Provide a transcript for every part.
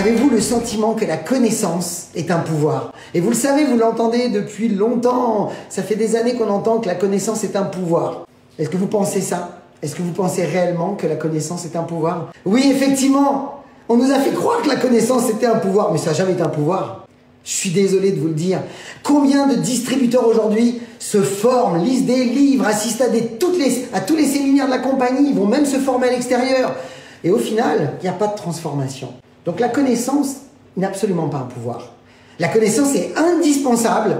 Avez-vous le sentiment que la connaissance est un pouvoir? Et vous le savez, vous l'entendez depuis longtemps. Ça fait des années qu'on entend que la connaissance est un pouvoir. Est-ce que vous pensez ça? Est-ce que vous pensez réellement que la connaissance est un pouvoir? Oui, effectivement, on nous a fait croire que la connaissance était un pouvoir, mais ça n'a jamais été un pouvoir. Je suis désolé de vous le dire. Combien de distributeurs aujourd'hui se forment, lisent des livres, assistent à tous les séminaires de la compagnie, vont même se former à l'extérieur. Et au final, il n'y a pas de transformation. Donc la connaissance n'est absolument pas un pouvoir. La connaissance est indispensable,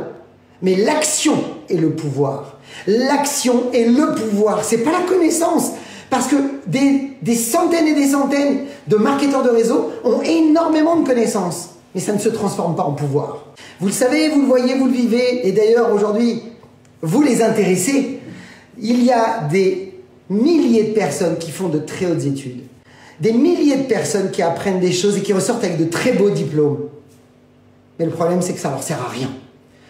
mais l'action est le pouvoir. L'action est le pouvoir, c'est pas la connaissance. Parce que des centaines et des centaines de marketeurs de réseau ont énormément de connaissances. Mais ça ne se transforme pas en pouvoir. Vous le savez, vous le voyez, vous le vivez. Et d'ailleurs, aujourd'hui, vous les intéressez. Il y a des milliers de personnes qui font de très hautes études. Des milliers de personnes qui apprennent des choses et qui ressortent avec de très beaux diplômes. Mais le problème, c'est que ça ne leur sert à rien.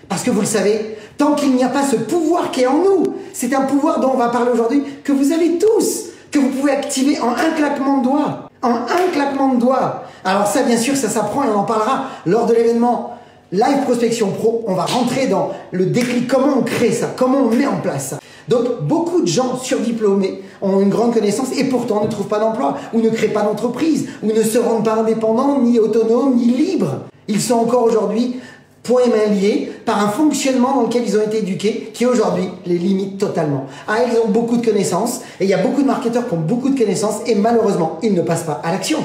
Parce que vous le savez, tant qu'il n'y a pas ce pouvoir qui est en nous, c'est un pouvoir dont on va parler aujourd'hui, que vous avez tous, que vous pouvez activer en un claquement de doigts. En un claquement de doigts. Alors ça, bien sûr, ça s'apprend et on en parlera lors de l'événement Live Prospection Pro. On va rentrer dans le déclic, comment on crée ça, comment on met en place ça. Donc, beaucoup de gens surdiplômés ont une grande connaissance et pourtant ne trouvent pas d'emploi, ou ne créent pas d'entreprise, ou ne se rendent pas indépendants, ni autonomes, ni libres. Ils sont encore aujourd'hui poings et mains liés par un fonctionnement dans lequel ils ont été éduqués qui aujourd'hui les limite totalement. Ah, ils ont beaucoup de connaissances et il y a beaucoup de marketeurs qui ont beaucoup de connaissances et malheureusement, ils ne passent pas à l'action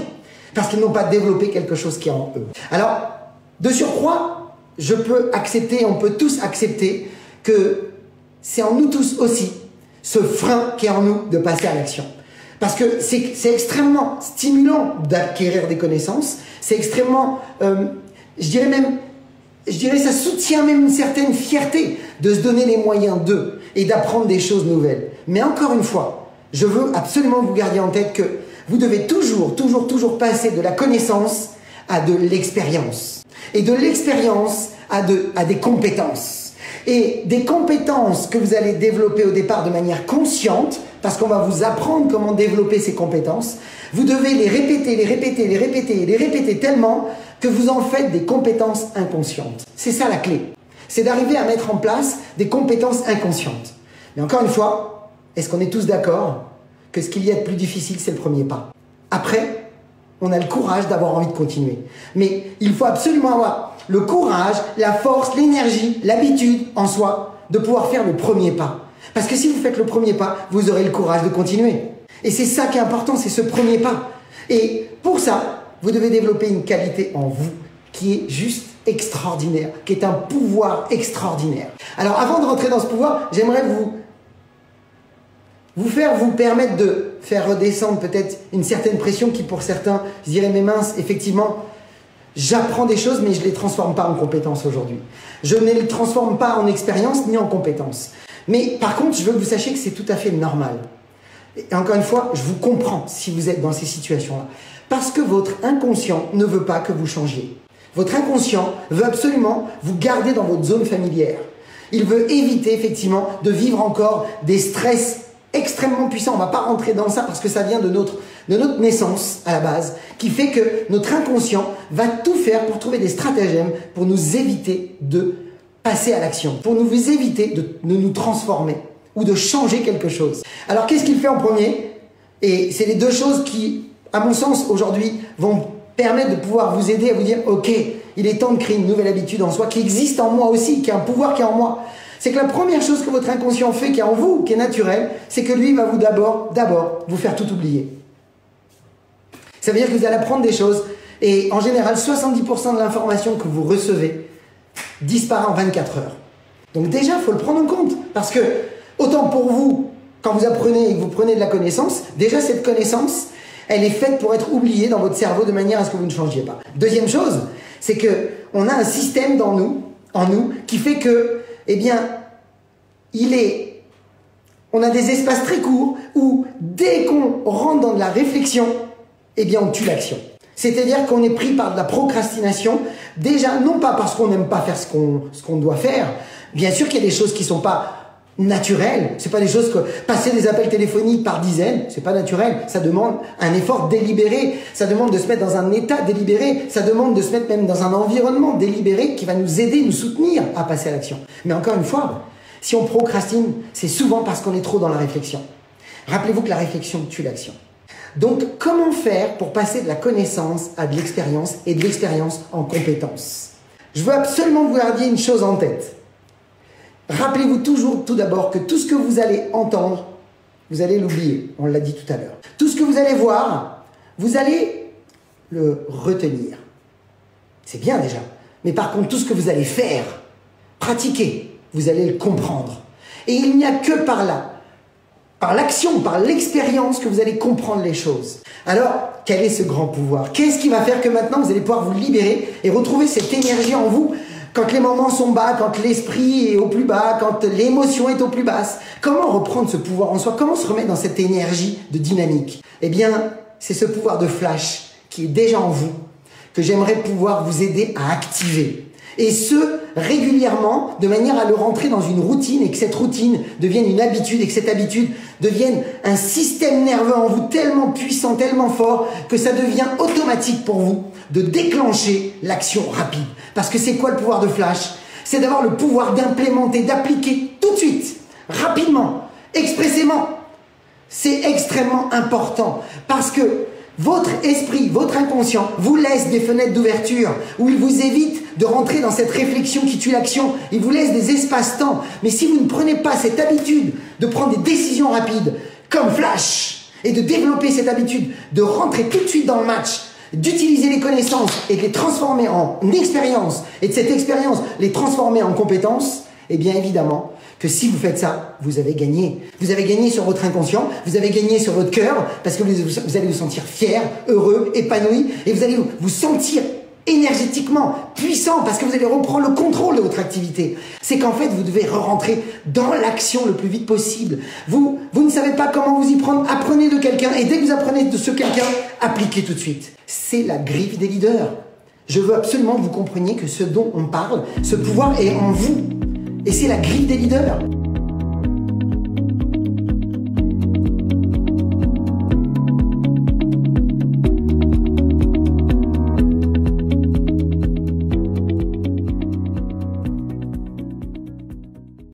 parce qu'ils n'ont pas développé quelque chose qui est en eux. Alors, de surcroît, je peux accepter, on peut tous accepter que c'est en nous tous aussi ce frein qui est en nous de passer à l'action. Parce que c'est extrêmement stimulant d'acquérir des connaissances, c'est extrêmement, je dirais ça soutient même une certaine fierté de se donner les moyens d'eux et d'apprendre des choses nouvelles. Mais encore une fois, je veux absolument que vous gardiez en tête que vous devez toujours passer de la connaissance à de l'expérience. Et de l'expérience à des compétences. Et des compétences que vous allez développer au départ de manière consciente, parce qu'on va vous apprendre comment développer ces compétences, vous devez les répéter tellement que vous en faites des compétences inconscientes. C'est ça la clé. C'est d'arriver à mettre en place des compétences inconscientes. Mais encore une fois, est-ce qu'on est tous d'accord que ce qu'il y a de plus difficile, c'est le premier pas? Après, on a le courage d'avoir envie de continuer. Mais il faut absolument avoir le courage, la force, l'énergie, l'habitude en soi de pouvoir faire le premier pas. Parce que si vous faites le premier pas, vous aurez le courage de continuer. Et c'est ça qui est important, c'est ce premier pas. Et pour ça, vous devez développer une qualité en vous qui est juste extraordinaire, qui est un pouvoir extraordinaire. Alors avant de rentrer dans ce pouvoir, j'aimerais vous permettre de faire redescendre peut-être une certaine pression qui pour certains, je dirais mais mince, effectivement, j'apprends des choses mais je ne les transforme pas en compétences aujourd'hui. Je ne les transforme pas en expérience ni en compétences. Mais par contre, je veux que vous sachiez que c'est tout à fait normal. Et encore une fois, je vous comprends si vous êtes dans ces situations-là. Parce que votre inconscient ne veut pas que vous changiez. Votre inconscient veut absolument vous garder dans votre zone familière. Il veut éviter effectivement de vivre encore des stress extrêmement puissants. On ne va pas rentrer dans ça parce que ça vient de notre naissance à la base, qui fait que notre inconscient va tout faire pour trouver des stratagèmes pour nous éviter de passer à l'action, pour nous éviter de nous transformer ou de changer quelque chose. Alors qu'est-ce qu'il fait en premier? Et c'est les deux choses qui, à mon sens, aujourd'hui, vont permettre de pouvoir vous aider à vous dire « Ok, il est temps de créer une nouvelle habitude en soi qui existe en moi aussi, qui a un pouvoir qui est en moi. » C'est que la première chose que votre inconscient fait, qui est en vous, qui est naturelle, c'est que lui va vous d'abord vous faire tout oublier. Ça veut dire que vous allez apprendre des choses et en général, 70% de l'information que vous recevez disparaît en 24 heures. Donc déjà, il faut le prendre en compte parce que autant pour vous, quand vous apprenez et que vous prenez de la connaissance, déjà cette connaissance, elle est faite pour être oubliée dans votre cerveau de manière à ce que vous ne changiez pas. Deuxième chose, c'est qu'on a un système en nous, qui fait que, eh bien, on a des espaces très courts où dès qu'on rentre dans de la réflexion, eh bien, on tue l'action. C'est-à-dire qu'on est pris par de la procrastination, déjà, non pas parce qu'on n'aime pas faire ce qu'on doit faire. Bien sûr qu'il y a des choses qui ne sont pas naturelles. C'est pas des choses que passer des appels téléphoniques par dizaines, c'est pas naturel. Ça demande un effort délibéré. Ça demande de se mettre dans un état délibéré. Ça demande de se mettre même dans un environnement délibéré qui va nous aider, nous soutenir à passer à l'action. Mais encore une fois, si on procrastine, c'est souvent parce qu'on est trop dans la réflexion. Rappelez-vous que la réflexion tue l'action. Donc, comment faire pour passer de la connaissance à de l'expérience et de l'expérience en compétence? Je veux absolument vous garder une chose en tête. Rappelez-vous toujours, tout d'abord, que tout ce que vous allez entendre, vous allez l'oublier. On l'a dit tout à l'heure. Tout ce que vous allez voir, vous allez le retenir. C'est bien déjà. Mais par contre, tout ce que vous allez faire, pratiquer, vous allez le comprendre. Et il n'y a que par là, par l'action, par l'expérience, que vous allez comprendre les choses. Alors, quel est ce grand pouvoir? Qu'est-ce qui va faire que maintenant, vous allez pouvoir vous libérer et retrouver cette énergie en vous quand les moments sont bas, quand l'esprit est au plus bas, quand l'émotion est au plus basse? Comment reprendre ce pouvoir en soi? Comment se remettre dans cette énergie de dynamique? Eh bien, c'est ce pouvoir de flash qui est déjà en vous, que j'aimerais pouvoir vous aider à activer. Et ce, régulièrement, de manière à le rentrer dans une routine et que cette routine devienne une habitude et que cette habitude devienne un système nerveux en vous tellement puissant, tellement fort que ça devient automatique pour vous de déclencher l'action rapide. Parce que c'est quoi le pouvoir de flash? C'est d'avoir le pouvoir d'implémenter, d'appliquer tout de suite, rapidement, expressément. C'est extrêmement important parce que votre esprit, votre inconscient vous laisse des fenêtres d'ouverture où il vous évite de rentrer dans cette réflexion qui tue l'action. Il vous laisse des espaces-temps. Mais si vous ne prenez pas cette habitude de prendre des décisions rapides comme flash et de développer cette habitude de rentrer tout de suite dans le match, d'utiliser les connaissances et de les transformer en expérience et de cette expérience les transformer en compétences, eh bien évidemment que si vous faites ça, vous avez gagné. Vous avez gagné sur votre inconscient, vous avez gagné sur votre cœur, parce que vous allez vous sentir fier, heureux, épanoui, et vous allez vous sentir énergétiquement puissant, parce que vous allez reprendre le contrôle de votre activité. C'est qu'en fait, vous devez rentrer dans l'action le plus vite possible. Vous ne savez pas comment vous y prendre, apprenez de quelqu'un, et dès que vous apprenez de ce quelqu'un, appliquez tout de suite. C'est la griffe des leaders. Je veux absolument que vous compreniez que ce dont on parle, ce pouvoir est en vous. Et c'est la griffe des leaders.